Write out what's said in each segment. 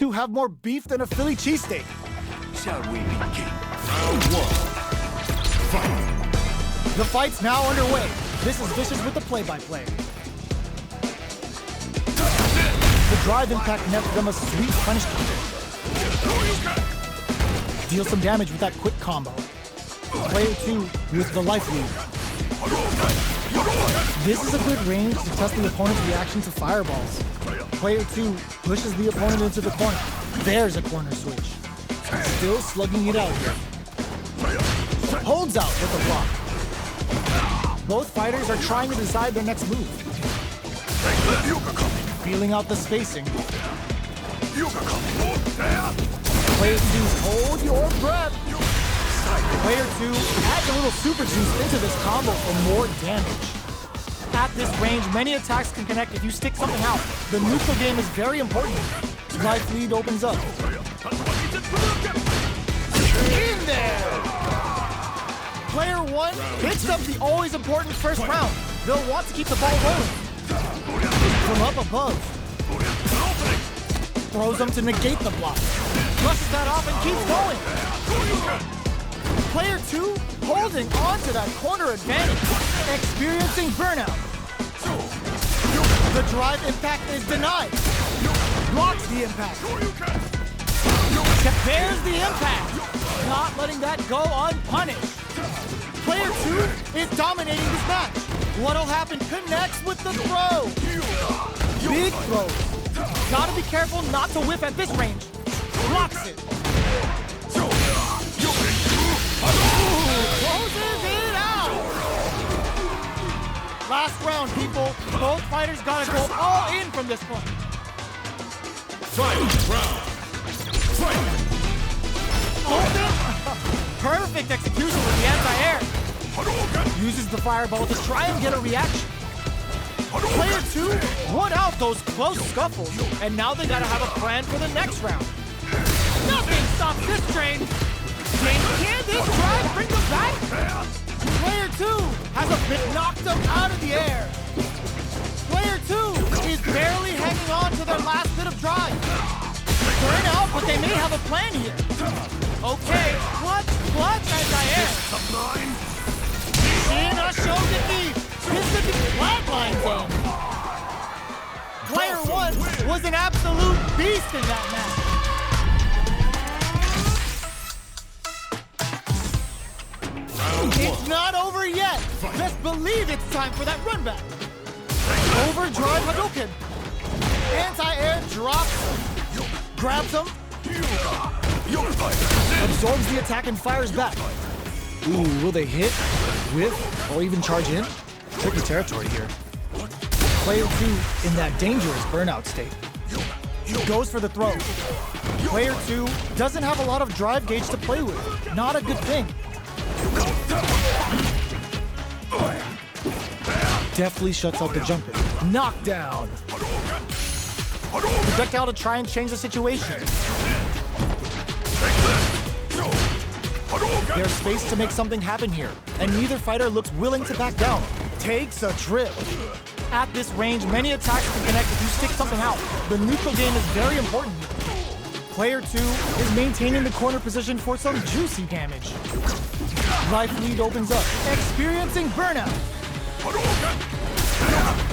to have more beef than a Philly cheesesteak. Shall we begin? Round one. Fight. The fight's now underway. This is Vicious with the play-by-play. The drive impact nets them a sweet punish counter. Deal some damage with that quick combo. Player 2 with the life lead. This is a good range to test the opponent's reaction to fireballs. Player 2 pushes the opponent into the corner. There's a corner switch. Still slugging it out here. Holds out with the block. Both fighters are trying to decide their next move. Feeling out the spacing. Player 2's hold your breath. Player 2 adds a little super juice into this combo for more damage. At this range, many attacks can connect if you stick something out. The neutral game is very important. Life lead opens up. In there! Player 1 hits up the always important first round. They'll want to keep the ball rolling. From up above. Throws them to negate the block. Flushes that off and keeps going. Player 2 holding on to that corner advantage. Experiencing burnout. The drive impact is denied. Blocks the impact. There's the impact. Not letting that go unpunished. Player 2 is dominating this match. What'll happen connects with the throw. Big throws. Gotta be careful not to whiff at this range. Blocks it. Closes it out. Last round, people. Both fighters gotta go all in from this point. Fight round. Fight. Open. Perfect execution with the anti-air. Uses the fireball to try and get a reaction. Player 2 won out those close scuffles, and now they gotta have a plan for the next round. Nothing stops this train. Can this drive bring them back? Player 2 has a bit knocked them out of the air. Player 2 is barely hanging on to their last bit of drive. Burn out, but they may have a plan here. Okay, clutch anti-air. In a show defeat. This could be flatline zone. Player 1 was an absolute beast in that match. It's not over yet. Best believe it's time for that run back. Overdrive Hadouken. Anti-air drops. Grabs him. Absorbs the attack and fires back. Ooh, will they hit, whiff, or even charge in? Tricky territory here. Player 2 in that dangerous burnout state. Goes for the throw. Player 2 doesn't have a lot of drive gauge to play with. Not a good thing. Deftly shuts out the jumper. Knockdown. Projectile to try and change the situation. There's space to make something happen here, and neither fighter looks willing to back down. Takes a trip. At this range, many attacks can connect if you stick something out. The neutral game is very important here. Player 2 is maintaining the corner position for some juicy damage. Life lead opens up, experiencing burnout.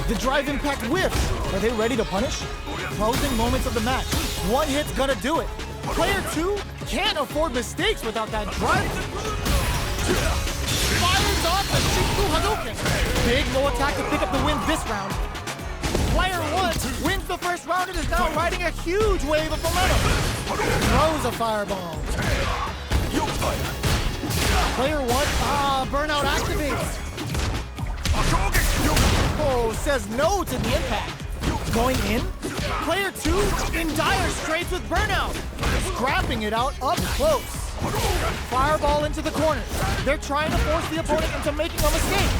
The drive impact whiffs. Are they ready to punish? Closing moments of the match. One hit's gonna do it. Player 2 can't afford mistakes without that drive. Fires off the Shinku Hadouken. Big no attack to pick up the win this round. Player 1 wins the first round and is now riding a huge wave of momentum. Throws a fireball. Player 1, burnout activates. Oh, says no to the impact. Going in. Player 2 in dire straits with burnout. Scrapping it out up close. Fireball into the corner. They're trying to force the opponent into making a mistake.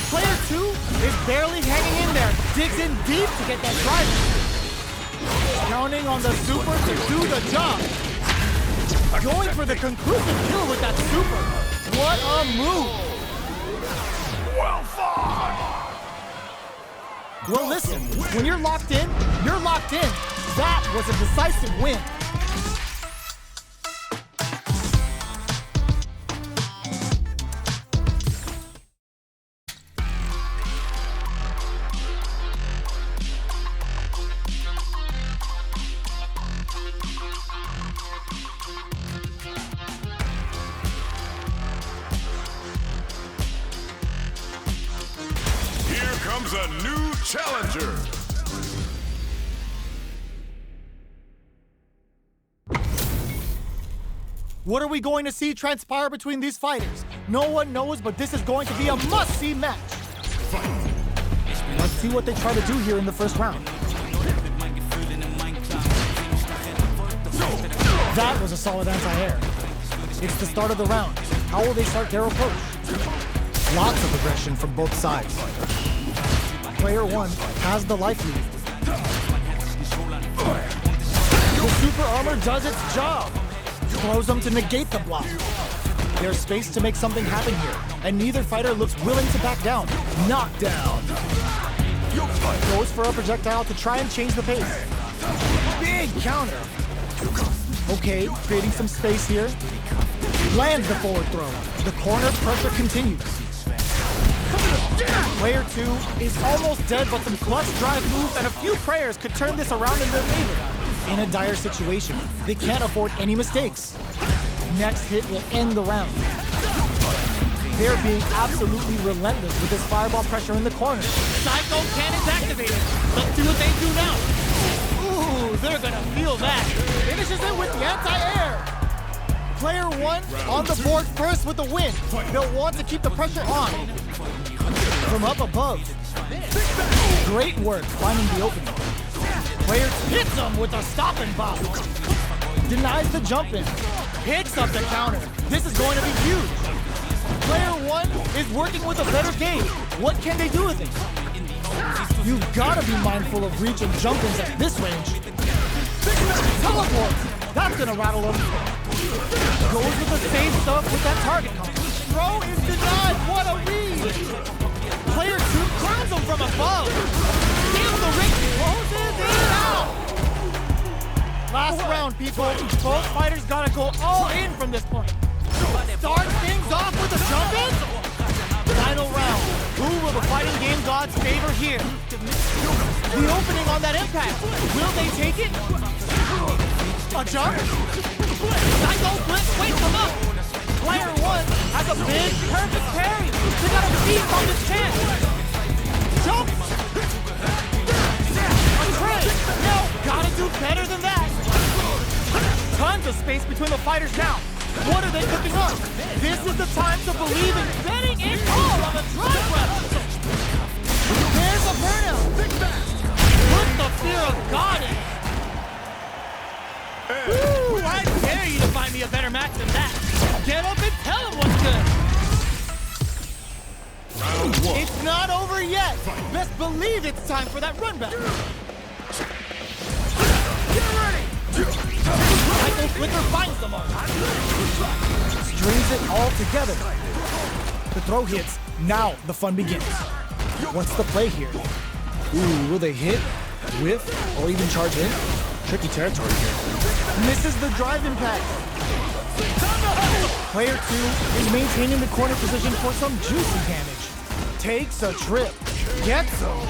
Player 2 is barely hanging in there. Digs in deep to get that drive. Counting on the super to do the job. Going for the conclusive kill with that super. What a move. Well fought! Well, listen, when you're locked in, you're locked in. That was a decisive win. Here comes a new challenger. What are we going to see transpire between these fighters? No one knows, but this is going to be a must-see match. Let's see what they try to do here in the first round. That was a solid anti-air. It's the start of the round. How will they start their approach? Lots of aggression from both sides. Player one has the life lead. The super armor does its job. Throws them to negate the block. There's space to make something happen here, and neither fighter looks willing to back down. Knockdown. Goes for a projectile to try and change the pace. Big counter. Okay, creating some space here. Lands the forward throw. The corner pressure continues. Player two is almost dead, but some clutch drive moves and a few prayers could turn this around in their favor. In a dire situation, they can't afford any mistakes. Next hit will end the round. They're being absolutely relentless with this fireball pressure in the corner. Psycho Cannon's activated. Let's see what they do now. Ooh, they're gonna feel that. Finishes it with the anti-air. Player one on the board first with the win. They'll want to keep the pressure on. From up above. Great work finding the opening. Player hits him with a stopping bomb. Denies the jump in. Picks up the counter. This is going to be huge. Player one is working with a better game. What can they do with it? You've got to be mindful of reach and jump-ins at this range. Teleport! That's going to rattle him. Goes with the same stuff with that target combo. Throw is denied. What a read! Player two crowns him from above. Steals the ring. Closes it out. Last round, people. Both fighters got to go all in from this point. Start things off with a jump-in. Final round. Who will the fighting game gods favor here? The opening on that impact. Will they take it? A jump? Psycho Blitz wakes them up. Player one has a big, perfect parry. They got to seize on this chance. Jump. A tray. No, gotta do better than that. Tons of space between the fighters now. What are they cooking up? This is the time to believe in betting it all on the drive weapon. There's a burnout. Put the fear of God in. Ooh, I dare you to find me a better match than that. Get up and tell him what's good. Round one. It's not over yet. Best believe it's time for that run back. Get ready. Psycho Flicker finds the mark. Strings it all together. The throw hits. Now the fun begins. What's the play here? Ooh, will they hit, whiff, or even charge in? Tricky territory here. Misses the drive impact. Player two is maintaining the corner position for some juicy damage. Takes a trip. Gets him.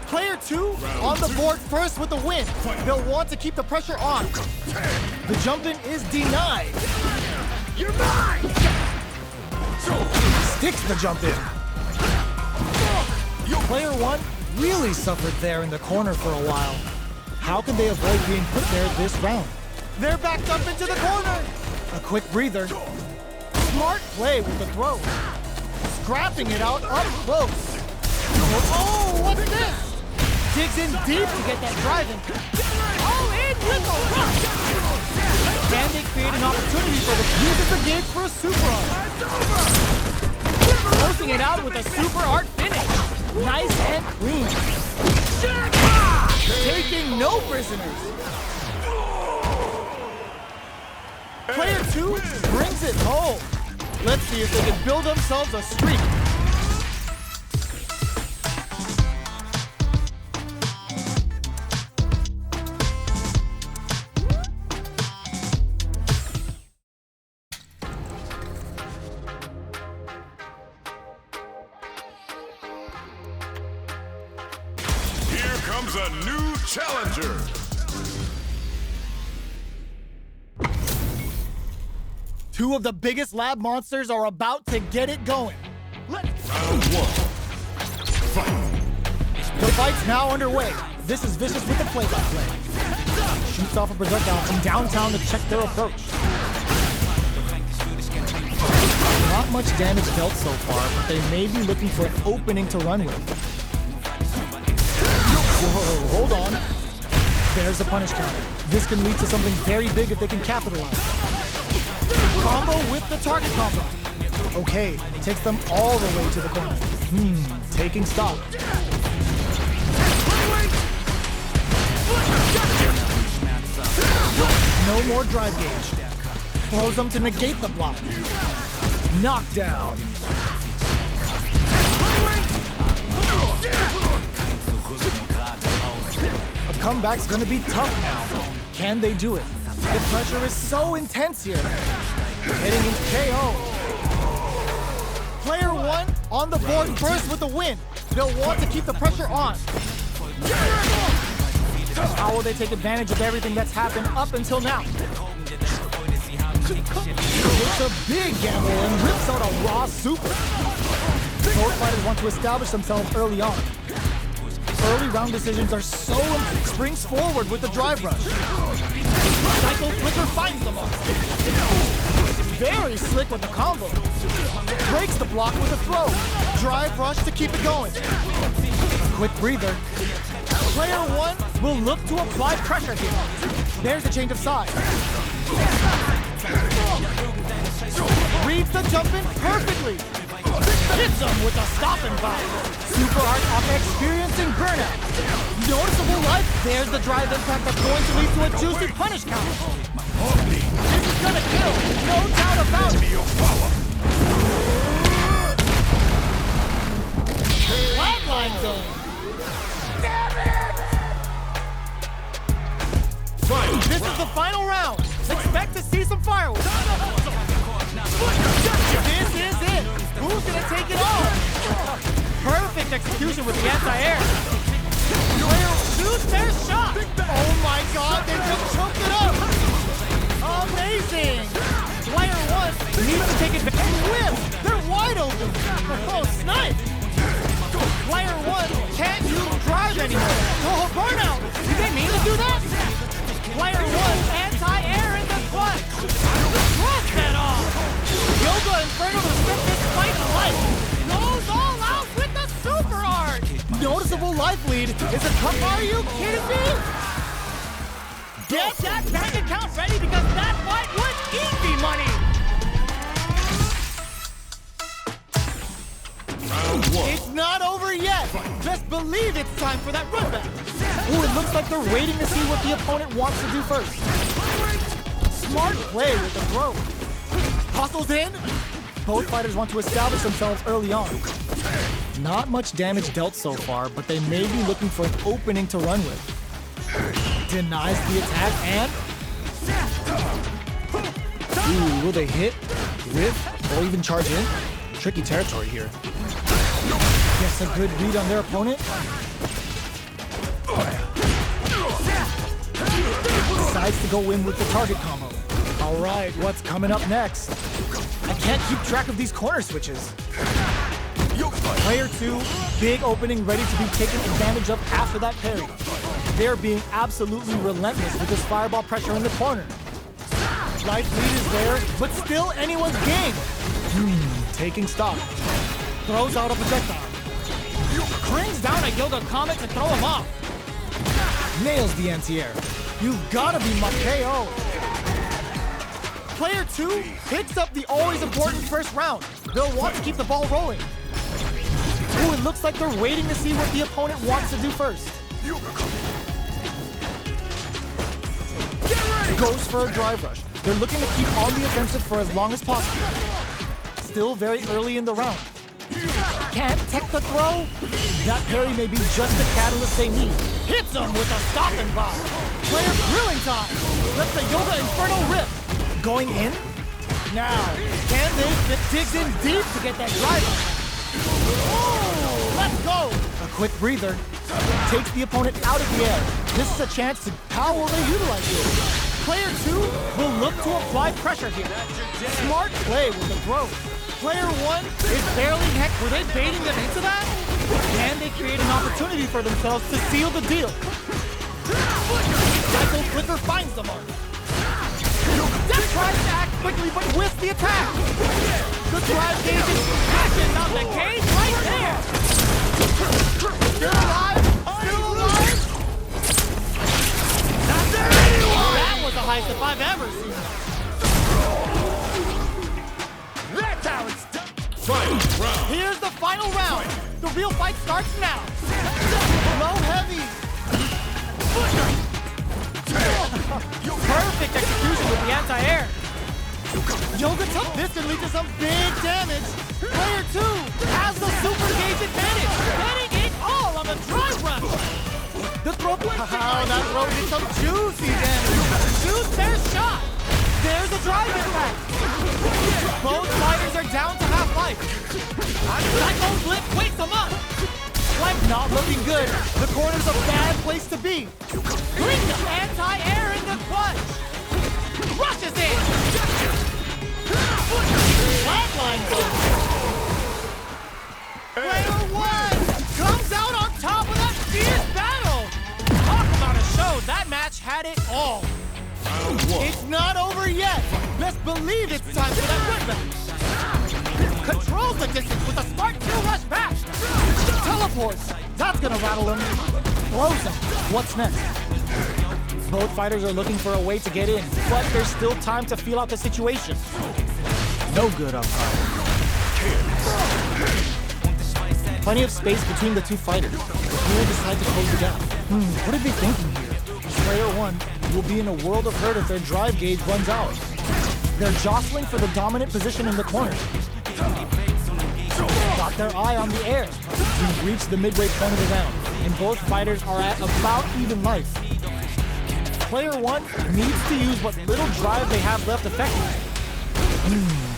Player two on the board first with the win. They'll want to keep the pressure on. The jump-in is denied. You're mine! Sticks the jump-in. Player one really suffered there in the corner for a while. How can they avoid being put there this round? They're backed up into the corner. A quick breather. Smart play with the throw. Scrapping it out up close. Oh, what's this? Digs in deep to get that drive in. Oh, in with the rush. Can they create an opportunity for the uses the gauge for a super art? Closing it out with a super art finish. Nice and clean. Taking no prisoners. Player two brings it home. Let's see if they can build themselves a streak. comes a new challenger. Two of the biggest lab monsters are about to get it going. Round one. Fight. The fight's now underway. This is Vicious with the play-by-play. Shoots off a projectile from downtown to check their approach. Not much damage dealt so far, but they may be looking for an opening to run with. Whoa, hold on. There's the punish counter. This can lead to something very big if they can capitalize. Combo with the target combo. Okay, takes them all the way to the corner. Taking stock. No more drive gauge. Throws them to negate the block. Knockdown. A comeback's gonna be tough now. Can they do it? The pressure is so intense here. Heading into KO. Player one on the board first with the win. They'll want to keep the pressure on. How will they take advantage of everything that's happened up until now? It's a big gamble and rips out a raw super. Both fighters want to establish themselves early on. Early round decisions are so springs forward with the drive rush. Cycle flicker finds them all. Very slick with the combo. Breaks the block with a throw. Drive rush to keep it going. Quick breather. Player one will look to apply pressure here. There's a change of side. Reads the jump in perfectly. Hits him with a stop and vibe. Super hard off experiencing burnout. Noticeable life. There's the drive impact that's going to lead to a juicy punish count. This is gonna kill. No doubt about it. Flatline zone. This is the final round. Expect to see some fireworks. This is it. Who's gonna take it all? Perfect execution with the anti-air. Player shoots their shot. Oh my God, they just choked it up. Amazing. Player one needs to take advantage and whip. They're wide open. Oh, snipe. Player one can't use drive anymore. Oh, burnout. Did they mean to do that? Player one, anti-air in the clutch. Drop that off. Yoga Inferno to spit this fight to life. Goes all out with the super art. Noticeable life lead. Is it tough? Are you kidding me? Get that bank account ready because that fight was easy money. It's not over yet. Just believe it's time for that run back. Ooh, it looks like they're waiting to see what the opponent wants to do first. Smart play with the throw. Hustles in. Both fighters want to establish themselves early on. Not much damage dealt so far, but they may be looking for an opening to run with. Denies the attack and... Ooh, will they hit, whiff, or even charge in? Tricky territory here. Gets a good read on their opponent. Decides to go in with the target combo. All right, what's coming up next? I can't keep track of these corner switches. Player two, big opening ready to be taken advantage of after that parry. They're being absolutely relentless with this fireball pressure in the corner. Life lead is there, but still anyone's game. Taking stock. Throws out a projectile. Brings down a Yoga Comet to throw him off. Nails the anti-air. You've gotta be my KO. Player two picks up the always important first round. They'll want to keep the ball rolling. Ooh, it looks like they're waiting to see what the opponent wants to do first. Goes for a drive rush. They're looking to keep on the offensive for as long as possible. Still very early in the round. Can't tech the throw? That parry may be just the catalyst they need. Hits them with a stop and block. Player grilling time. Lets the Yoga Inferno rip. Going in? Now, can they? Digs in deep to get that driver. Oh, Let's go! A quick breather takes the opponent out of the air. This is a chance to how will they utilize it. Player 2 will look to apply pressure here. Smart play with the throw. Player 1 is barely heck. Were they baiting them into that? Can they create an opportunity for themselves to seal the deal? Cycle Clicker finds the mark. Death tries to act quickly, but with the attack. The drive gauge is crashing on the cage right there. Still alive? Still alive? That was the highest if I've ever seen. That's how it's done. Final round. Here's the final round. The real fight starts now. Low heavy. Perfect execution with the anti-air. Yoga took this and leads to some big damage. Player 2 has the super gauge advantage, getting it all on the drive run. The throw point. Oh, that throw did some juicy damage. Shoot their shot. There's a drive impact. Both fighters are down to half life. Cyclone Blip wakes them up. Life not looking good. The corner's a bad place to be. Bring the anti-air in the clutch. Rushes in. Flatline. Player 1 comes out on top of that fierce battle. Talk about a show. That match had it all. It's not over yet. Best believe it's time for that win back. Controls the distance with a smart kill rush back. Teleports. That's gonna rattle him. Blows him. What's next? Both fighters are looking for a way to get in, but there's still time to feel out the situation. No good up high. Plenty of space between the two fighters. Who will decide to close the gap? What are they thinking here? Player 1 will be in a world of hurt if their drive gauge runs out. They're jostling for the dominant position in the corner. Got their eye on the air. We've reached the midway point of the round, and both fighters are at about even life. Player 1 needs to use what little drive they have left effectively.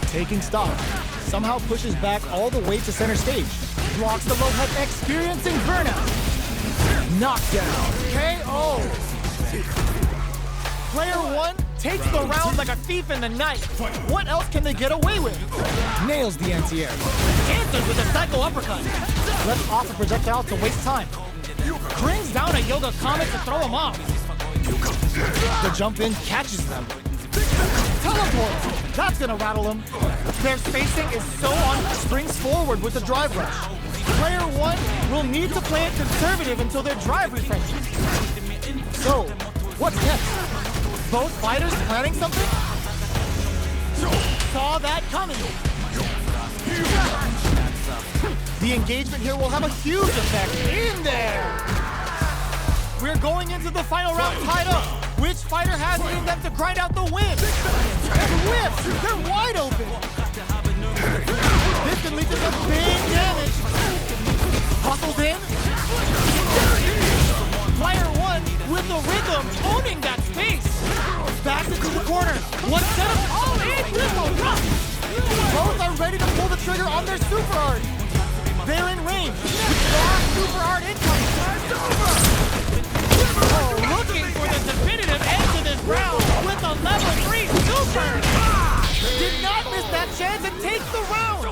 Taking stock. Somehow pushes back all the way to center stage. Blocks the low head, experiencing burnout. Knockdown. KO. Player 1 takes the round like a thief in the night. What else can they get away with? Nails the anti-air. Answers with a psycho uppercut. Lets off a projectile to waste time. Brings down a Yoga Comet to throw him off. The jump in catches them. Teleport! That's gonna rattle them. Their spacing is so on, springs forward with the drive rush. Player 1 will need to play it conservative until their drive refreshes. So, what's next? Both fighters planning something? Saw that coming. The engagement here will have a huge effect in there. We're going into the final round tied up. Which fighter has it in them to grind out the win? Whips! They're wide open! This can lead to some big damage. Hustles in. Player 1 with the rhythm, owning that space. Back into the corner. One set up. Oh, in with a rush. Both are ready to pull the trigger on their super art. They're in range. With last super art incoming. Oh, looking for the definitive end to this round with a level 3 super. Did not miss that chance and takes the round.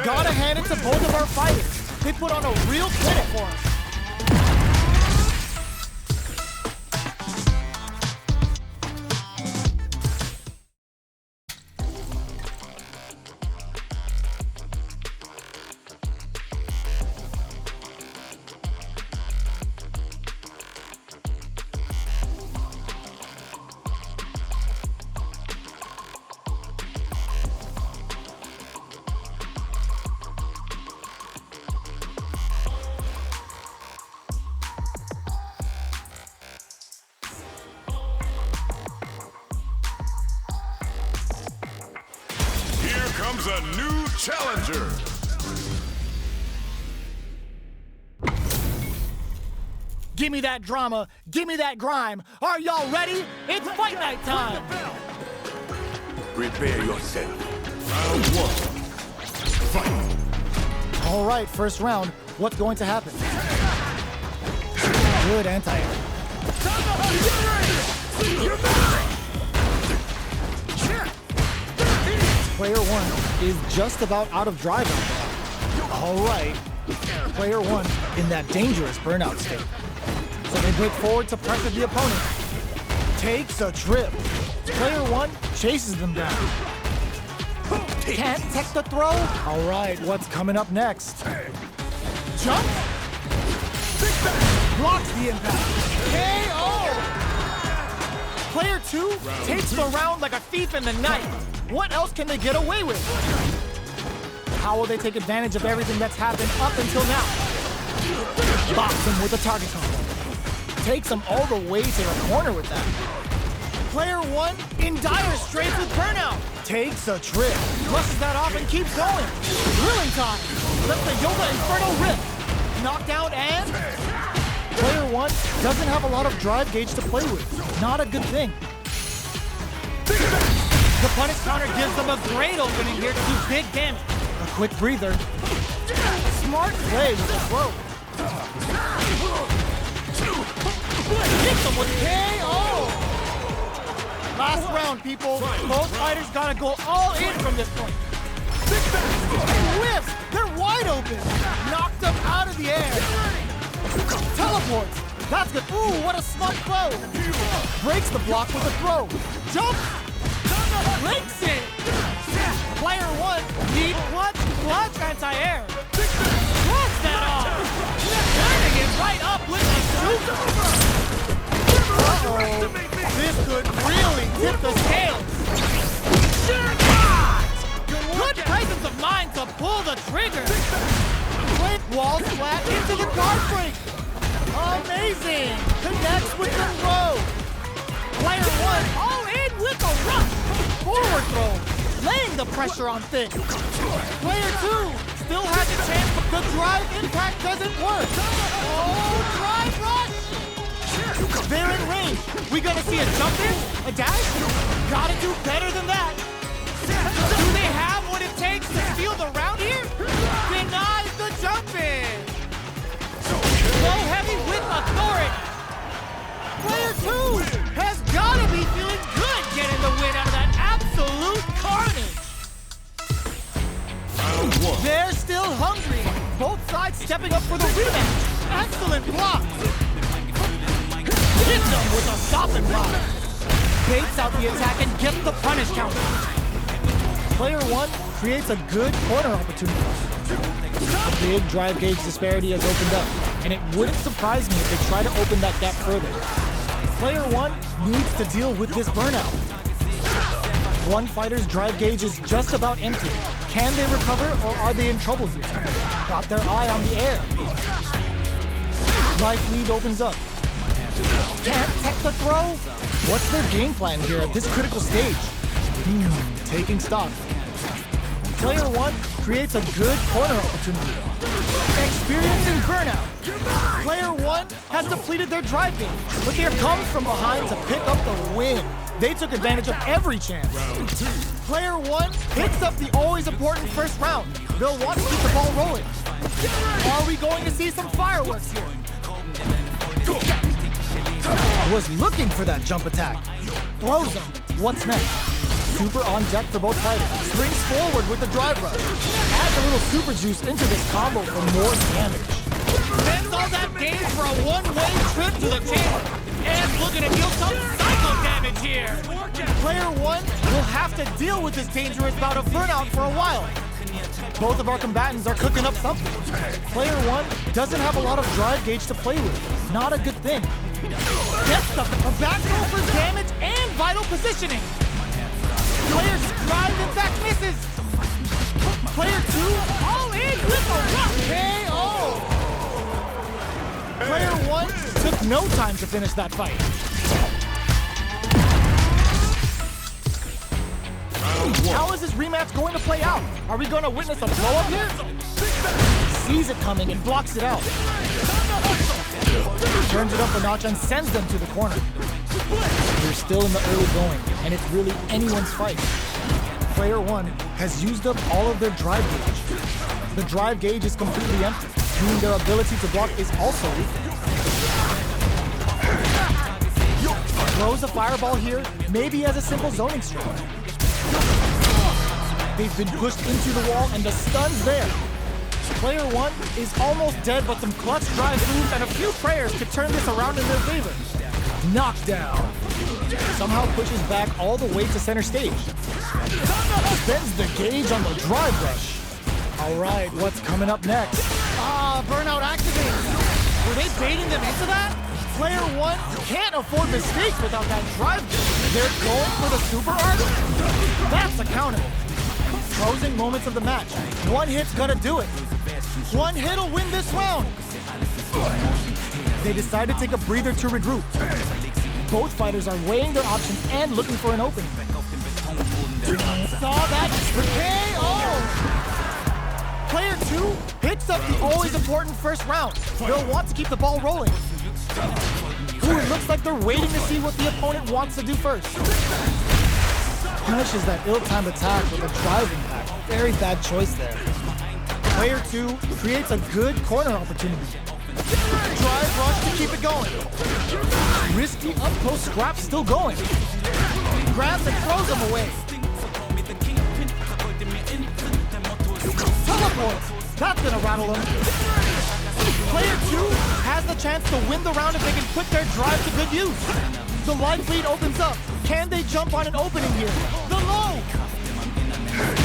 Gotta hand it to both of our fighters. They put on a real clinic for us. Comes a new challenger. Give me that drama. Give me that grime. Are y'all ready? It's fight night time. Prepare yourself. Round 1. Fight. All right, first round. What's going to happen? Good anti-air. Player one is just about out of drive out there. All right. Player one in that dangerous burnout state. So they break forward to pressure the opponent. Takes a trip. Player one chases them down. Can't tech the throw. All right, what's coming up next? Jump. Blocks the impact. KO. Player two takes the round like a thief in the night. What else can they get away with? How will they take advantage of everything that's happened up until now? Box him with a target combo. Takes him all the way to the corner with that. Player one in dire straits with burnout. Takes a trip. Brushes that off and keeps going. Drilling time. Lets the Yoga Inferno rip. Knockdown and... Player one doesn't have a lot of drive gauge to play with. Not a good thing. The punish counter gives them a great opening here to do big damage. A quick breather. Smart play with the throw. Hits them with KO! Last round, people. Both fighters gotta go all in from this point. Whiffs! They're wide open! Knocked them out of the air. Teleports! That's good. Ooh, what a smart throw! Breaks the block with a throw. Jump! breaks it. Player one, deep clutch anti-air. Clutch that off. Turning it right up with a super. This could really tip the scales. Good presence of mind to pull the trigger. Quick wall flat into the guard break. Amazing. Connects with the throw. Player one, all in with a rush. Forward throw, laying the pressure on Thick. Player two, still has a chance, but the drive impact doesn't work. Oh, drive rush. They're in range. We gonna see a jump in? A dash? Gotta do better than that. Do they have what it takes to steal the round here? Denies the jump in. Go heavy with authority. Player two Has gotta be feeling good getting the win out of that absolute carnage. They're still hungry. Both sides stepping up for the rematch. Excellent block. Hits them with a stopping block. Baits out the attack and gets the punish counter. Player one creates a good corner opportunity. A big drive gauge disparity has opened up, and it wouldn't surprise me if they try to open that gap further. Player one needs to deal with this burnout. One fighter's drive gauge is just about empty. Can they recover, or are they in trouble here? Got their eye on the air. Life lead opens up. Can't tech the throw? What's their game plan here at this critical stage? Taking stock. Player one creates a good corner opportunity. Experiencing burnout. Player one has depleted their drive gauge, but here comes from behind to pick up the win. They took advantage of every chance. Player one picks up the always important first round. They'll want to keep the ball rolling. Are we going to see some fireworks here? Was looking for that jump attack. Throws him. What's next? Super on deck for both fighters. Springs forward with the drive rush. Adds a little super juice into this combo for more damage. Spends all that gain for a one-way trip to the chamber. And looking to deal some psycho damage here. Player one will have to deal with this dangerous bout of burnout for a while. Both of our combatants are cooking up something. Player one doesn't have a lot of drive gauge to play with. Not a good thing. Gets a back roll for damage and vital positioning. Player's drive in fact misses. Player two all in with a rock KO. Player one took no time to finish that fight. How is this rematch going to play out? Are we going to witness a blow up here? Sees it coming and blocks it out. Turns it up a notch and sends them to the corner. We're still in the early going, and it's really anyone's fight. Player one has used up all of their drive gauge. The drive gauge is completely empty, meaning their ability to block is also weak. Throws a fireball here, maybe as a simple zoning strike. They've been pushed into the wall and the stun's there. Player 1 is almost dead, but some clutch drive moves and a few prayers could turn this around in their favor. Knockdown. Somehow pushes back all the way to center stage. Spends the gauge on the drive rush. All right, what's coming up next? Burnout activated. Were they baiting them into that? Player 1 can't afford mistakes without that drive. They're going for the super art? That's a counter. Closing moments of the match. One hit's gonna do it. One hit'll win this round. They decide to take a breather to regroup. Both fighters are weighing their options and looking for an opening. Saw that KO! Player 2 picks up the always important first round. They'll want to keep the ball rolling. Ooh, it looks like they're waiting to see what the opponent wants to do first. Punishes that ill-timed attack with a drive impact. Very bad choice there. Player 2 creates a good corner opportunity. Drive rush to keep it going. Risky up-close scrap still going. Grabs and throws him away. Teleport! That's gonna rattle him. Player 2 has the chance to win the round if they can put their drive to good use. The life lead opens up. Can they jump on an opening here? The low!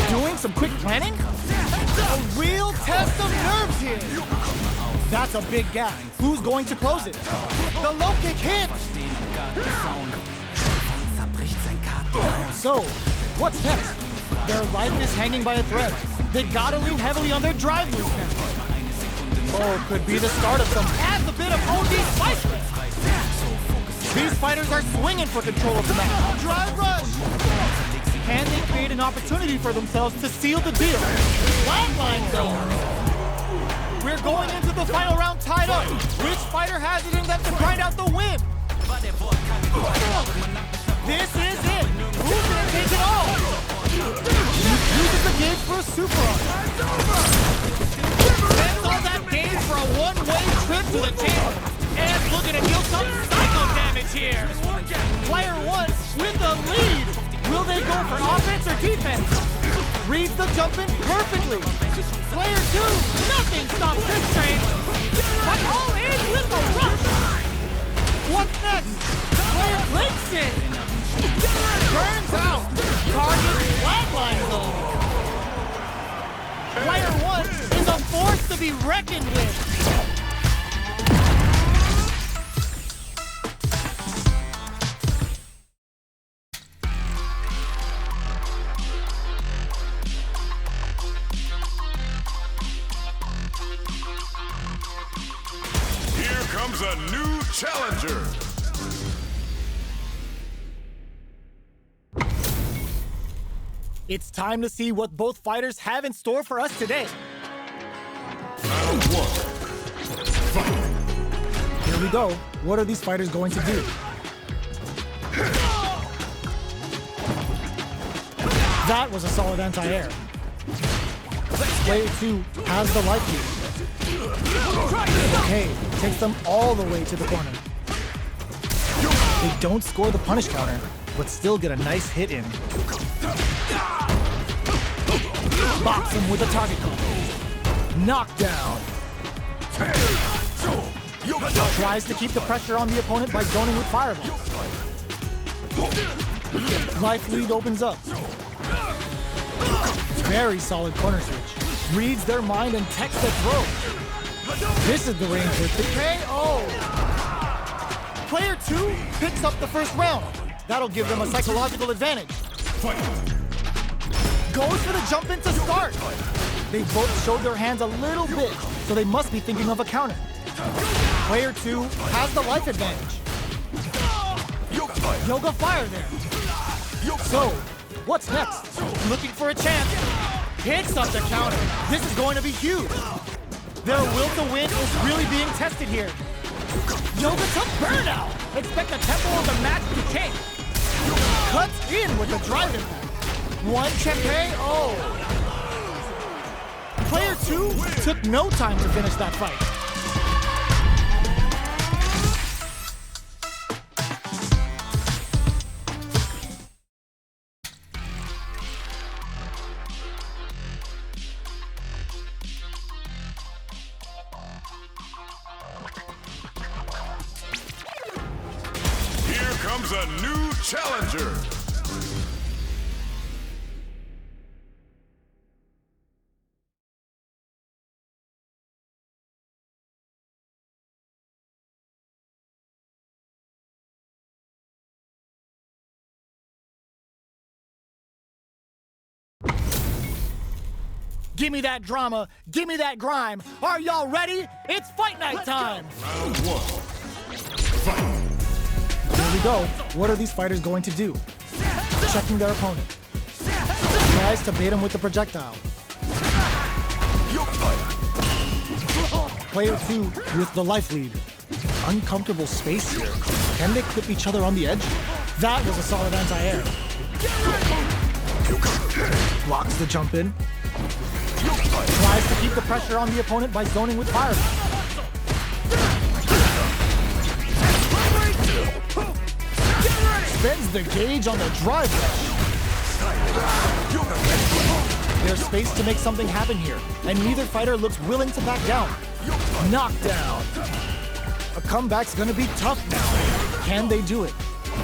Doing some quick planning? A real test of nerves here. That's a big gap. Who's going to close it? The low kick hits! So, what's next? Their life is hanging by a thread. They gotta lean heavily on their drive moves now. Oh, could be the start of some. Adds a bit of OD spice. These fighters are swinging for control of the match. Drive rush! Can they create an opportunity for themselves to seal the deal? Flatline zone! We're going into the final round tied up. Which fighter has it in them to grind out the win? This is it! Who's gonna take it all? Uses the gauge for a super arm. Spends all that gauge for a one-way trip to the table. And looking to deal some psycho damage here. Player 1 with the lead. Will they go for offense or defense? Reads the jump in perfectly. Player 2, nothing stops this train. But all in with the rush. What's next? Player blinks it. Burns out. Target flatline zone. Player 1 is a force to be reckoned with. Here comes a new challenger. It's time to see what both fighters have in store for us today. Round 1. Fight. Here we go. What are these fighters going to do? That was a solid anti-air. Player 2 has the life lead. Okay, takes them all the way to the corner. They don't score the punish counter, but still get a nice hit in. Box him with a target call. Knockdown. Tries to keep the pressure on the opponent by zoning with fireballs. Life lead opens up. Very solid corner switch. Reads their mind and techs the throw. This is the range with the KO. Player 2 picks up the first round. That'll give them a psychological advantage. Goes for the jump in to start. They both showed their hands a little bit, so they must be thinking of a counter. Player 2 has the life advantage. Yoga fire there. So, what's next? Looking for a chance. Picks up the counter. This is going to be huge. Their will to win is really being tested here. Yoga to burnout. Expect the tempo of the match to change. Cuts in with the drive impact. One check KO. Player 2 took no time to finish that fight. Here comes a new challenger. Give me that drama, give me that grime. Are y'all ready? It's fight night time. Round 1. Fight. Here we go. What are these fighters going to do? Checking their opponent. Tries to bait him with the projectile. Player 2 with the life lead. Uncomfortable space here. Can they clip each other on the edge? That was a solid anti-air. Blocks the jump in. Tries to keep the pressure on the opponent by zoning with fire. Spends the gauge on the drive rush. There's space to make something happen here, and neither fighter looks willing to back down. Knockdown. A comeback's gonna be tough now. Can they do it?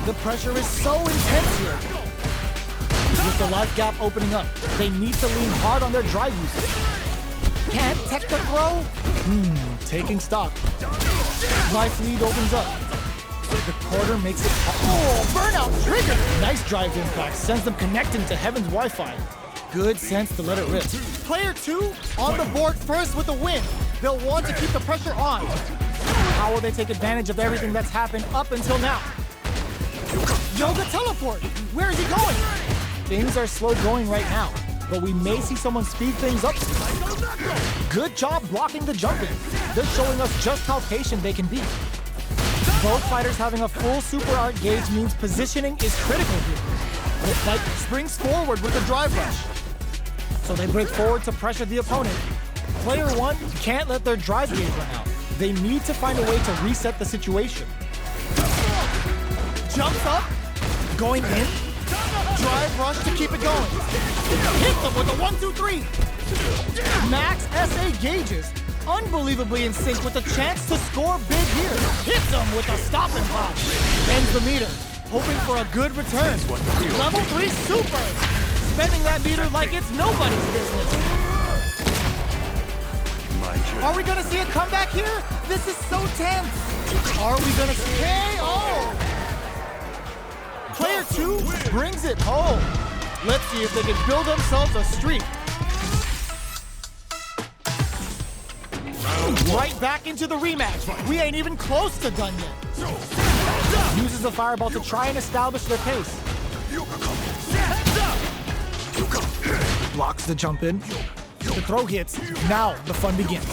The pressure is so intense here. With the life gap opening up, they need to lean hard on their drive usage. Can't tech the throw? Taking stock. Life lead opens up. The quarter makes it. Oh, burnout trigger! Nice drive impact sends them connecting to Heaven's Wi-Fi. Good sense to let it rip. Player 2 on the board first with the win. They'll want to keep the pressure on. How will they take advantage of everything that's happened up until now? Yoga teleport! Where is he going? Things are slow going right now, but we may see someone speed things up soon. Good job blocking the jump in. They're showing us just how patient they can be. Both fighters having a full super art gauge means positioning is critical here. The fight springs forward with a drive rush. So they break forward to pressure the opponent. Player 1 can't let their drive gauge run out. They need to find a way to reset the situation. Jumps up, going in, drive rush to keep it going. Hit them with a 1-2-3. Max SA gauges, unbelievably in sync with a chance to score big here. Hits them with a stop and pop. Ends the meter, hoping for a good return. Level 3 super. Spending that meter like it's nobody's business. Are we gonna see a comeback here? This is so tense. Are we gonna KO? Player 2 brings it home. Let's see if they can build themselves a streak. Right back into the rematch. We ain't even close to done yet. Uses the fireball to try and establish their pace. Blocks the jump in. The throw hits. Now the fun begins.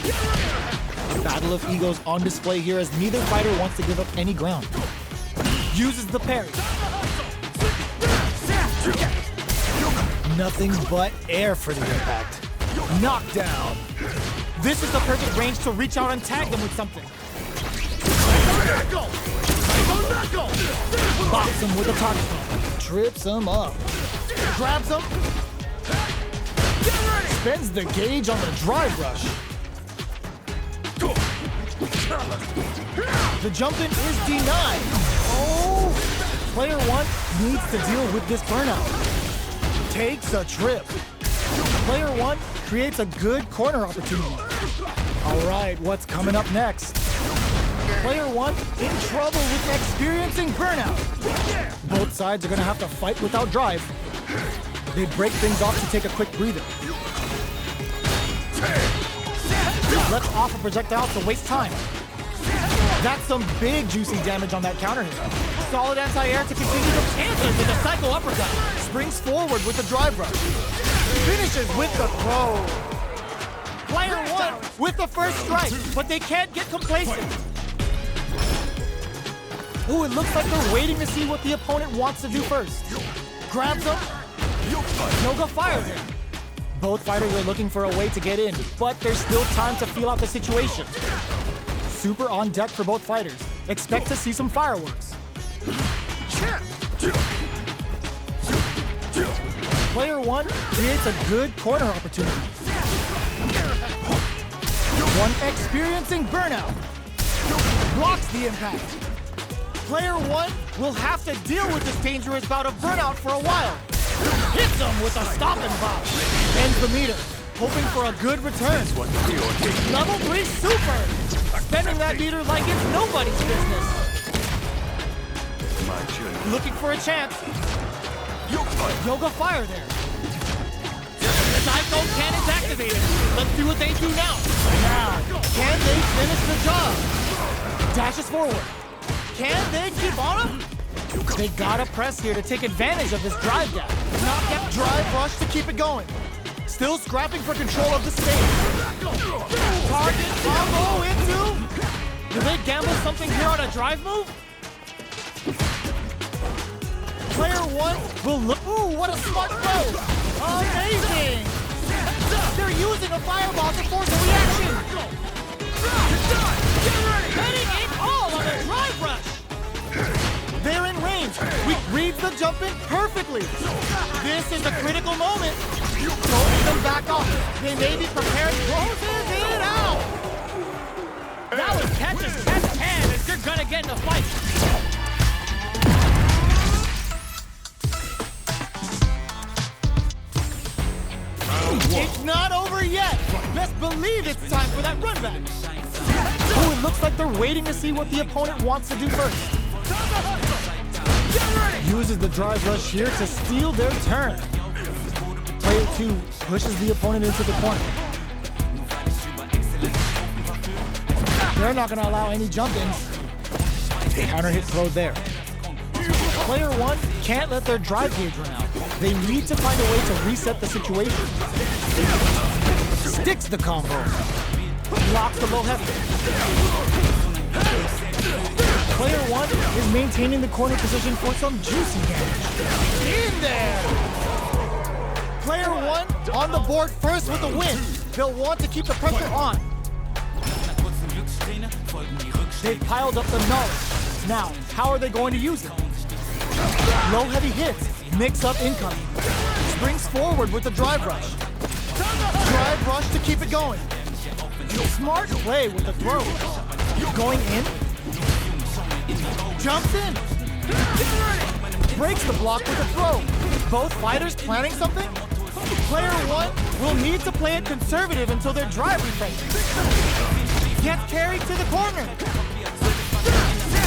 A battle of egos on display here as neither fighter wants to give up any ground. Uses the parry. Nothing but air for the impact. Knockdown. This is the perfect range to reach out and tag them with something. Bops him with a target pump. Trips him up. Grabs him. Spends the gauge on the drive rush. The jump in is denied. Oh! Player 1 needs to deal with this burnout. Takes a trip. Player 1 creates a good corner opportunity. All right, what's coming up next? Player 1 in trouble with experiencing burnout. Both sides are gonna have to fight without drive. They break things off to take a quick breather. Lets off a projectile to waste time. That's some big juicy damage on that counter hit. Solid anti-air to continue the chances with a psycho uppercut. Springs forward with the drive rush. Finishes with the throw. Player 1 with the first strike, but they can't get complacent. Ooh, it looks like they're waiting to see what the opponent wants to do first. Grabs him. Yoga fires him. Both fighters are looking for a way to get in, but there's still time to feel out the situation. Super on deck for both fighters. Expect to see some fireworks. Player 1 creates a good corner opportunity. One experiencing burnout. Blocks the impact. Player 1 will have to deal with this dangerous bout of burnout for a while. Hits him with a stopping block. Ends the meter, hoping for a good return. Level 3 super. Spending that meter like it's nobody's business. Looking for a chance. Yoga fire there. The Psycho Cannon's activated. Let's see what they do now. Now, can they finish the job? Dashes forward. Can they keep on him? They gotta press here to take advantage of this drive gap. Not get drive rush to keep it going. Still scrapping for control of the stage. Target combo into. Do they gamble something here on a drive move? Player 1 will look. Ooh, what a smart throw! Amazing! They're using a fireball to force a reaction. Betting it all on the drive rush. They're in range. We read the jump in perfectly. This is a critical moment. Don't even back off. They may be prepared. Closes it out. That was catch as catch can if you're gonna get in a fight. It's not over yet. Best believe it's time for that run back. Oh, it looks like they're waiting to see what the opponent wants to do first. Uses the drive rush here to steal their turn. Player 2 pushes the opponent into the corner. They're not going to allow any jump-ins. Counter hit throw there. Player 1 can't let their drive gauge run out. They need to find a way to reset the situation. Sticks the combo. Blocks the low heavy. Player 1 is maintaining the corner position for some juicy damage. In there! Player 1 on the board first with the win. They'll want to keep the pressure on. They've piled up the knowledge. Now, how are they going to use it? Low heavy hits. Mix up incoming. Springs forward with the drive rush. Drive rush to keep it going. Smart play with the throw. Going in. Jumps in. Breaks the block with a throw. Both fighters planning something? Player 1 will need to play it conservative until their drive refresh. Gets carried to the corner.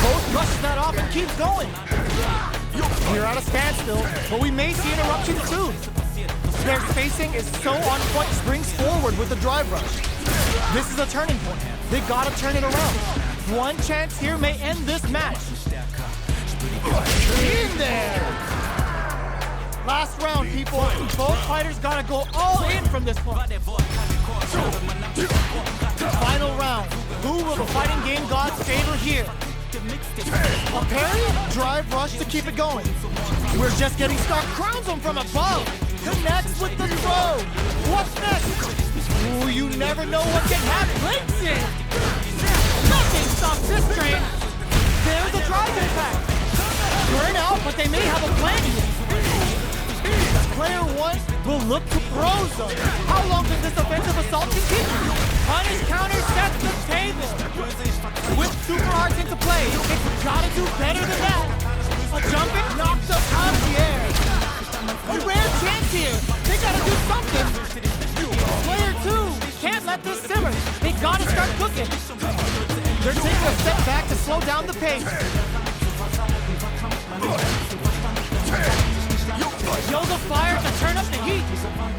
Both rushes that off and keeps going. We're at a standstill, but we may see interruptions soon. Their spacing is so on point, springs forward with the drive rush. This is a turning point. They gotta turn it around. One chance here may end this match. In there! Last round, people. Both fighters gotta go all in from this point. Final round. Who will the fighting game gods favor here? A parry? Drive rush to keep it going. We're just getting started. Crowns him from above. Connects with the throw. What's next? Ooh, you never know what can happen. Links it. Nothing stops this train. There's a drive impact. Burn out, but they may have a plan here. Player 1 will look to throw zone. How long does this offensive assault continue? Punish counter sets the table. With super arts into play, it's gotta do better than that. A jumping knocks up out of the air. A rare chance here. They gotta do something. Player 2 can't let this simmer. They gotta start cooking. They're taking a step back to slow down the pace. Yoga fire to turn up the heat.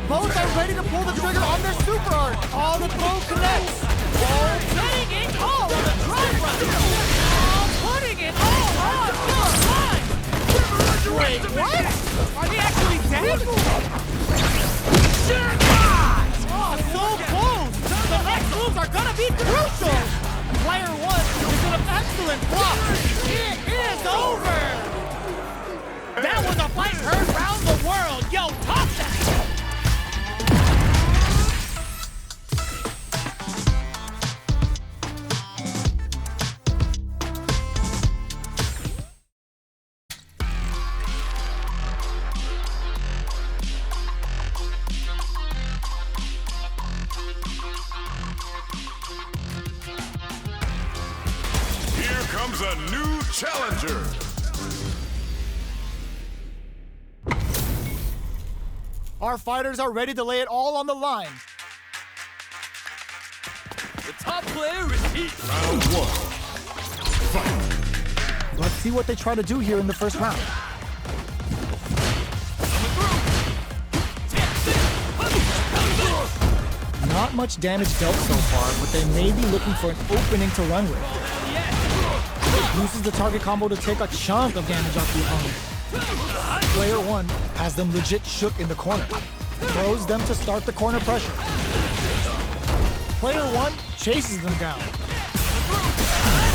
Both are ready to pull the trigger on their super art. All the throw connects. Setting it all on the drive run. Putting it all on the line. Wait, what? Are they actually dead? Oh, so close. The next moves are gonna be crucial. Player 1 is in an excellent block. It is over. That was a fight heard round the world. Yo, top that. comes a new challenger. Our fighters are ready to lay it all on the line. The top player is heat. Round one. Fight. Let's see what they try to do here in the first round. Not much damage dealt so far, but they may be looking for an opening to run with. Uses the target combo to take a chunk of damage off the opponent. Player one has them legit shook in the corner. Throws them to start the corner pressure. Player one chases them down.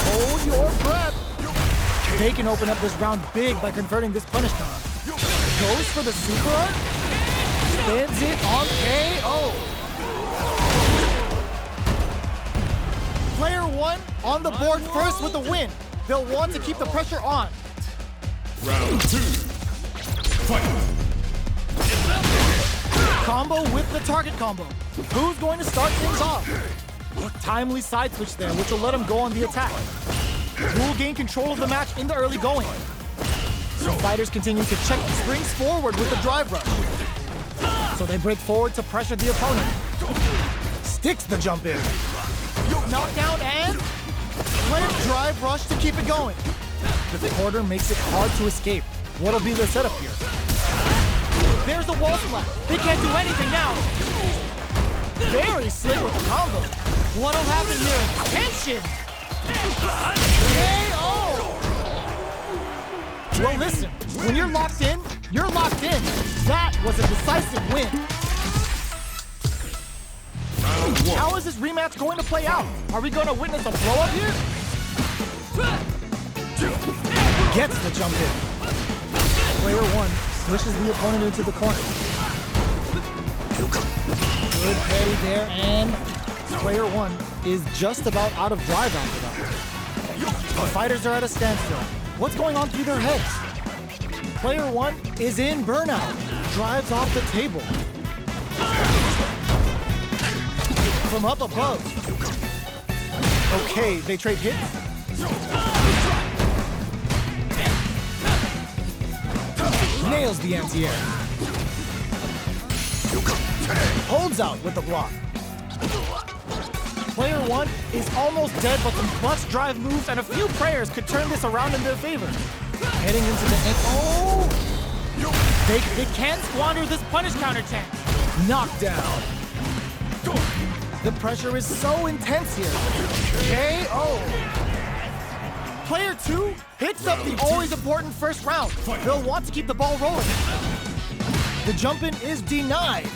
Hold your breath. They can open up this round big by converting this punish counter. Goes for the super art. Spins it on KO. Player one on the board first with the win. They'll want to keep the pressure on. Round two. Fight. Combo with the target combo. Who's going to start things off? Timely side switch there, which will let him go on the attack. Will gain control of the match in the early going. The fighters continue to check the springs forward with the drive rush. So they break forward to pressure the opponent. Sticks the jump in. Knockdown and player drive rush to keep it going. The quarter makes it hard to escape. What'll be the setup here? There's the wall slap. They can't do anything now. Very slick with the combo. What'll happen here? Tension. KO. Well, listen. When you're locked in, you're locked in. That was a decisive win. How is this rematch going to play out? Are we going to witness a blow-up here? Gets the jump in. Player one pushes the opponent into the corner. Good parry there, and player one is just about out of drive after that. The fighters are at a standstill. What's going on through their heads? Player one is in burnout. Drives off the table. From up above. Okay, they trade hits. Nails the anti-air. Holds out with the block. Player one is almost dead, but some clutch drive moves and a few prayers could turn this around in their favor. Heading into the end. Oh! They can't squander this punish counter chance. Knockdown. The pressure is so intense here. KO. Player two hits up the always important first round. They'll want to keep the ball rolling. The jump-in is denied.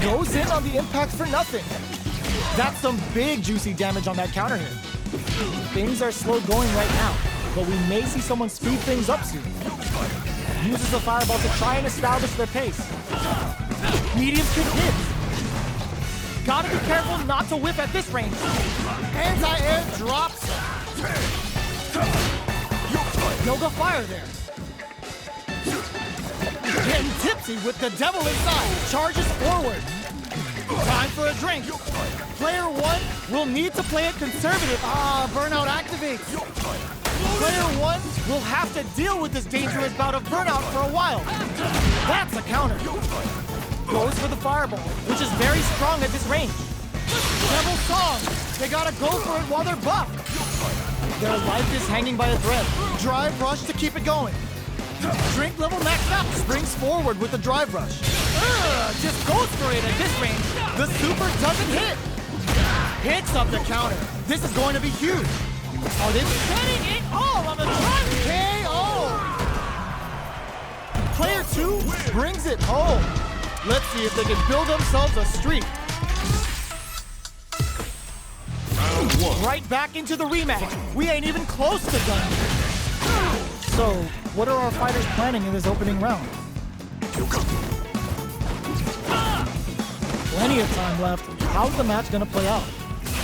Goes in on the impact for nothing. That's some big juicy damage on that counter hit. Things are slow going right now, but we may see someone speed things up soon. Uses the fireball to try and establish their pace. Mediums can hit. Gotta be careful not to whiff at this range. Anti-air drops. Yoga fire there. Getting tipsy with the devil inside. Charges forward. Time for a drink. Player one will need to play it conservative. Burnout activates. Player one will have to deal with this dangerous bout of burnout for a while. That's a counter. Goes for the fireball, which is very strong at this range. Devil Song. They gotta go for it while they're buffed. Their life is hanging by a thread. Drive rush to keep it going. Drink level maxed out. Springs forward with the drive rush. Just goes for it at this range. The super doesn't hit. Hits up the counter. This is going to be huge. Are they setting it all on the drive? KO. Player two brings it home. Let's see if they can build themselves a streak. Round one. Right back into the rematch. We ain't even close to done. So, what are our fighters planning in this opening round? Plenty of time left. How's the match gonna play out?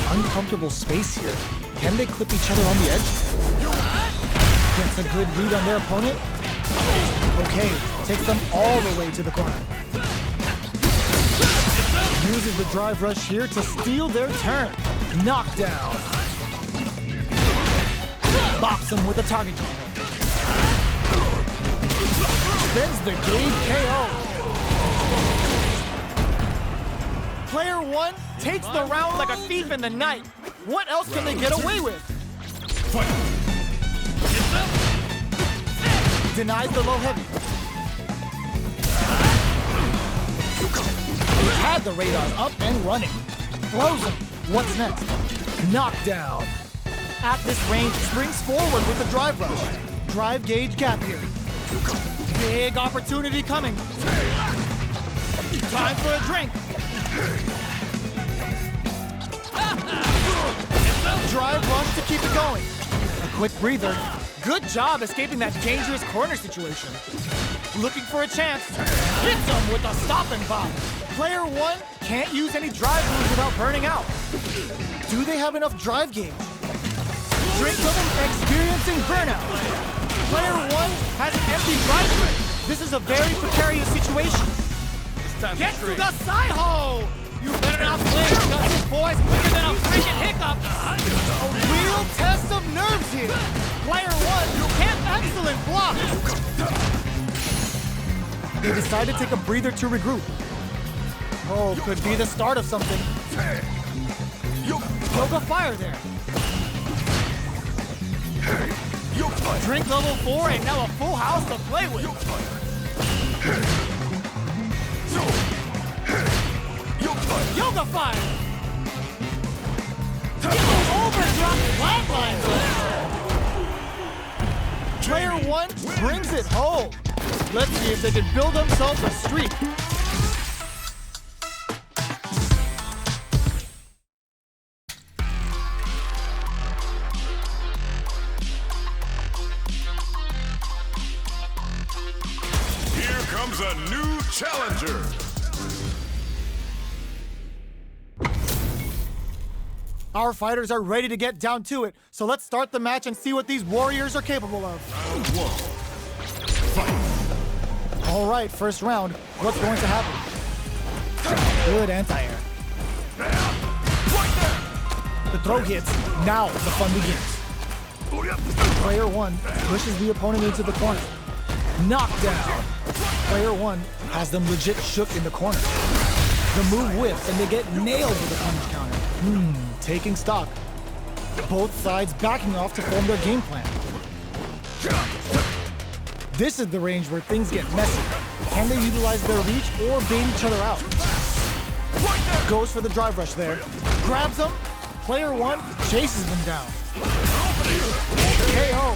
Uncomfortable space here. Can they clip each other on the edge? Gets a good read on their opponent. Okay, takes them all the way to the corner. Uses the drive rush here to steal their turn. Knockdown. box him with a target jumper. Spins the gauge KO. Player 1 takes the round like a thief in the night. What else can they get away with? Fight! Denies the low heavy. Had the radar up and running. Throws him. What's next? Knockdown. At this range, springs forward with a drive rush. Drive gauge gap here. Big opportunity coming. Time for a drink. Drive rush to keep it going. A quick breather. Good job escaping that dangerous corner situation. Looking for a chance. Hits him with a stopping bomb. Player 1 can't use any drive moves without burning out. Do they have enough drive gauge? Drink of them experiencing burnout. Player 1 has an empty drive ring. This is a very precarious situation. Get to the side hole! You better not play because this boy's quicker than a freaking hiccup. A real test of nerves here. Player 1 can't excellent block. They decide to take a breather to regroup. Oh, could be the start of something. Yoga fire there. Drink level 4 and now a full house to play with. Yoga fire! Overdrop flatlines! Player 1 brings it home. Let's see if they can build themselves a streak. Here comes a new challenger. Our fighters are ready to get down to it, so let's start the match and see what these warriors are capable of. Round 1. Fight! All right, first round. What's going to happen? Good anti-air. The throw hits. Now the fun begins. Player 1 pushes the opponent into the corner. Knockdown. Player 1 has them legit shook in the corner. The move whips and they get nailed with the punch counter. Taking stock. Both sides backing off to form their game plan. This is the range where things get messy. Can they utilize their reach or bait each other out? Goes for the drive rush there. Grabs them. Player 1 chases them down. KO.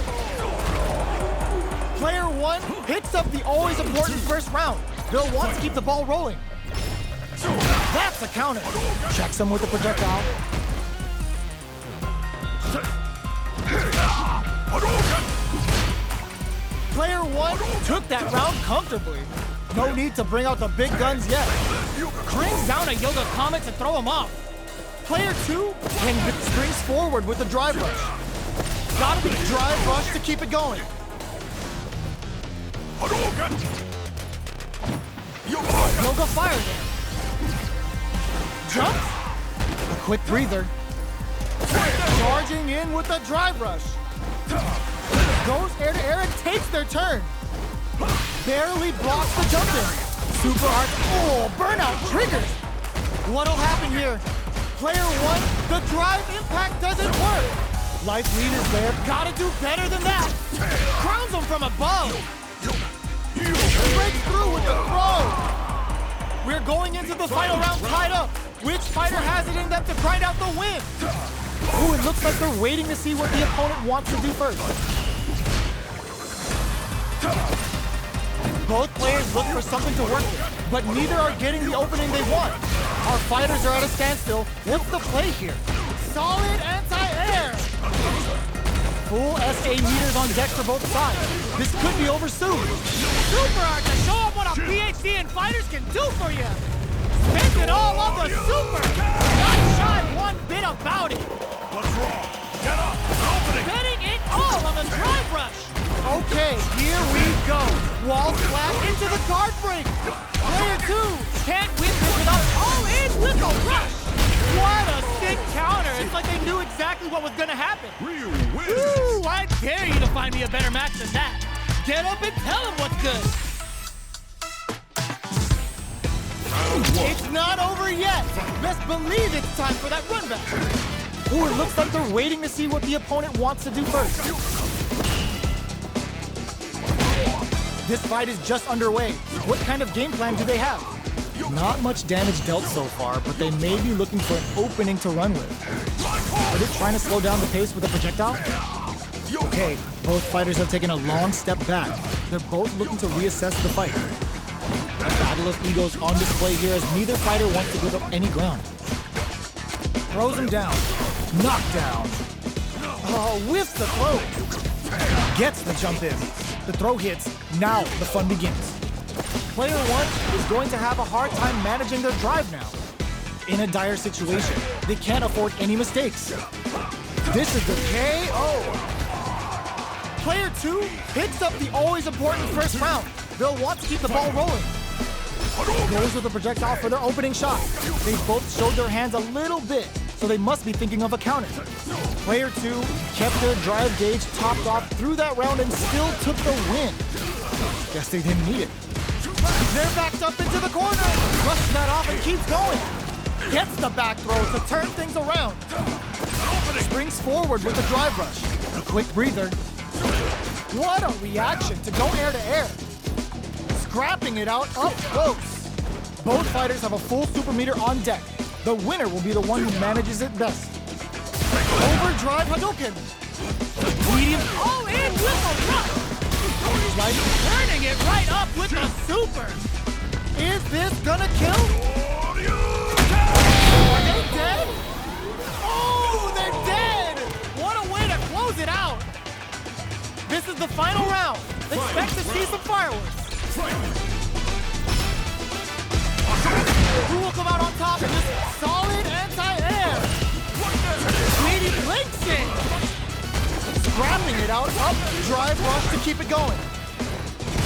Player 1 picks up the always important first round. They'll want to keep the ball rolling. That's a counter. Checks them with the projectile. Player 1 took that round comfortably. No need to bring out the big guns yet. Brings down a Yoga Comet to throw him off. Player 2 springs forward with the drive rush. Gotta be drive rush to keep it going. Yoga fire there. Jumps. A quick breather. Charging in with a drive rush. Goes air to air and takes their turn. Barely blocks the jump in. Super hard. Oh, burnout triggers. What'll happen here? Player 1, the drive impact doesn't work. Life lead is there. Gotta do better than that. Crowns him from above. Breaks through with the throw. We're going into the final round tied up. Which fighter has it in them to grind out the win? Ooh, it looks like they're waiting to see what the opponent wants to do first. Both players look for something to work with, but neither are getting the opening they want. Our fighters are at a standstill. What's the play here? Solid anti-air! Full SA meters on deck for both sides. This could be over soon. Super art to show them what a PhD in fighters can do for you. Spend it all on the super. Not shy one bit about it. What's wrong? Get up! Opening! Betting it all on the drive rush. Okay, here we go. Wall flat into the guard break. Player 2 can't win this without all in with a rush. What a sick counter. It's like they knew exactly what was going to happen. Real win! Ooh, I dare you to find me a better match than that. Get up and tell him what's good. It's not over yet. Best believe it's time for that run back. Ooh, it looks like they're waiting to see what the opponent wants to do first. This fight is just underway. What kind of game plan do they have? Not much damage dealt so far, but they may be looking for an opening to run with. Are they trying to slow down the pace with a projectile? Okay, both fighters have taken a long step back. They're both looking to reassess the fight. A battle of egos on display here as neither fighter wants to give up any ground. Throws him down. Knockdown. Oh, whiffs the throw. Gets the jump in. The throw hits. Now the fun begins. Player one is going to have a hard time managing their drive now. In a dire situation, they can't afford any mistakes. This is the KO. Player two picks up the always important first round. They'll want to keep the ball rolling. Goes with the projectile for their opening shot. They both showed their hands a little bit, so they must be thinking of a counter. Player two kept their drive gauge topped off through that round and still took the win. Guess they didn't need it. They're backed up into the corner. Brushes that off and keeps going. Gets the back throw to turn things around. Springs forward with a drive rush. A quick breather. What a reaction to go air to air. Scrapping it out up close. Both fighters have a full super meter on deck. The winner will be the one who manages it best. Overdrive Hadouken. Medium all in with a rush. Turning it right up with the super. Is this gonna kill? Are they dead? Oh, they're dead! What a way to close it out. This is the final round. Expect to see some fireworks. Who will come out on top in this solid anti-air? Lady blinks it. Scrapping it out, up, drive rush to keep it going.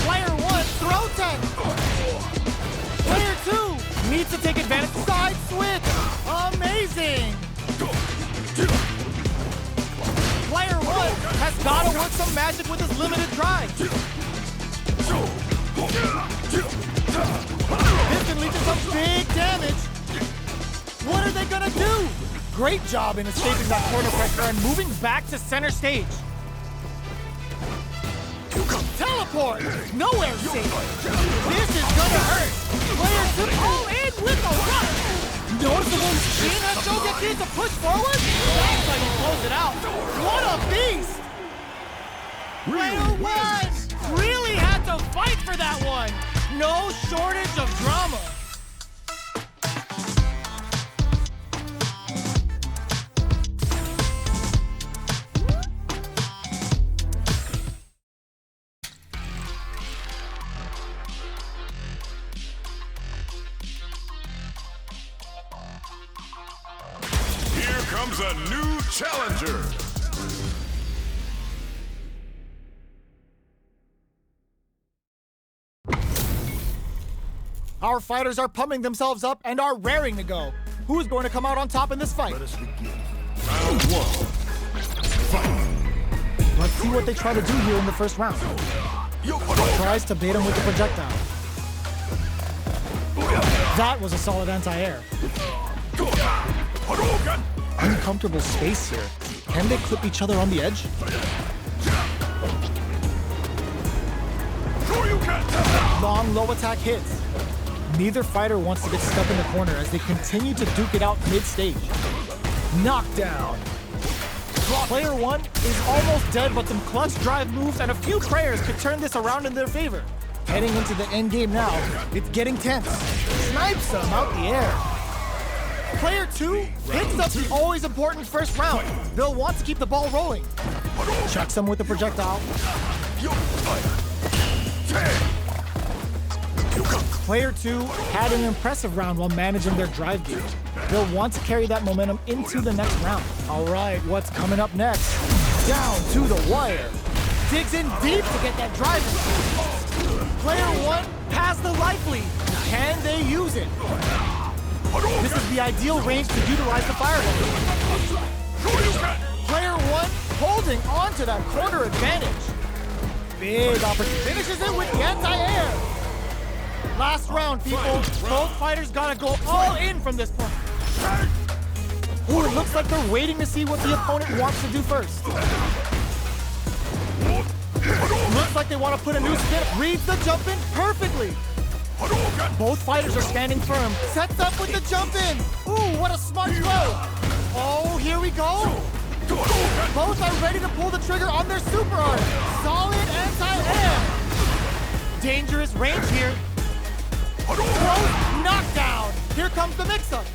Player one, throw tech. Player two needs to take advantage. Side switch. Amazing. Player one has got to work some magic with his limited drive. This can lead to some big damage. What are they gonna do? Great job in escaping that corner pressure and moving back to center stage. Teleport! Nowhere safe. This is gonna hurt. Player two all in with a rush. Noticeable machine as Shogeki to push forward. That's how you close it out. What a beast! Player one really had to fight for that one. No shortage of drama. Here comes a new challenger. Our fighters are pumping themselves up and are raring to go. Who's going to come out on top in this fight? Let us begin. Round one. Fight. Let's see what they try to do here in the first round. Tries to bait him with the projectile. That was a solid anti-air. Uncomfortable space here. Can they clip each other on the edge? Long low attack hits. Neither fighter wants to get stuck in the corner as they continue to duke it out mid-stage. Knockdown. Player one is almost dead, but some clutch drive moves and a few prayers could turn this around in their favor. Heading into the end game now, it's getting tense. Snipes them out the air. Player two picks up the always important first round. They'll want to keep the ball rolling. Chucks them with the projectile. Player two had an impressive round while managing their drive gauge. They'll want to carry that momentum into the next round. All right, what's coming up next? Down to the wire. Digs in deep to get that drive in. Player one has the life lead. Can they use it? This is the ideal range to utilize the fireball. Player one holding on to into that corner advantage. Big opportunity. Finishes it with the anti-air. Last round, people. Both fighters gotta go all in from this point. Ooh, it looks like they're waiting to see what the opponent wants to do first. Looks like they want to put a new spin. Reads the jump in perfectly. Both fighters are standing firm. Sets up with the jump in. Ooh, what a smart throw. Oh, here we go. Both are ready to pull the trigger on their super art. Solid anti-air. Dangerous range here. Close knockdown. Here comes the mix-up.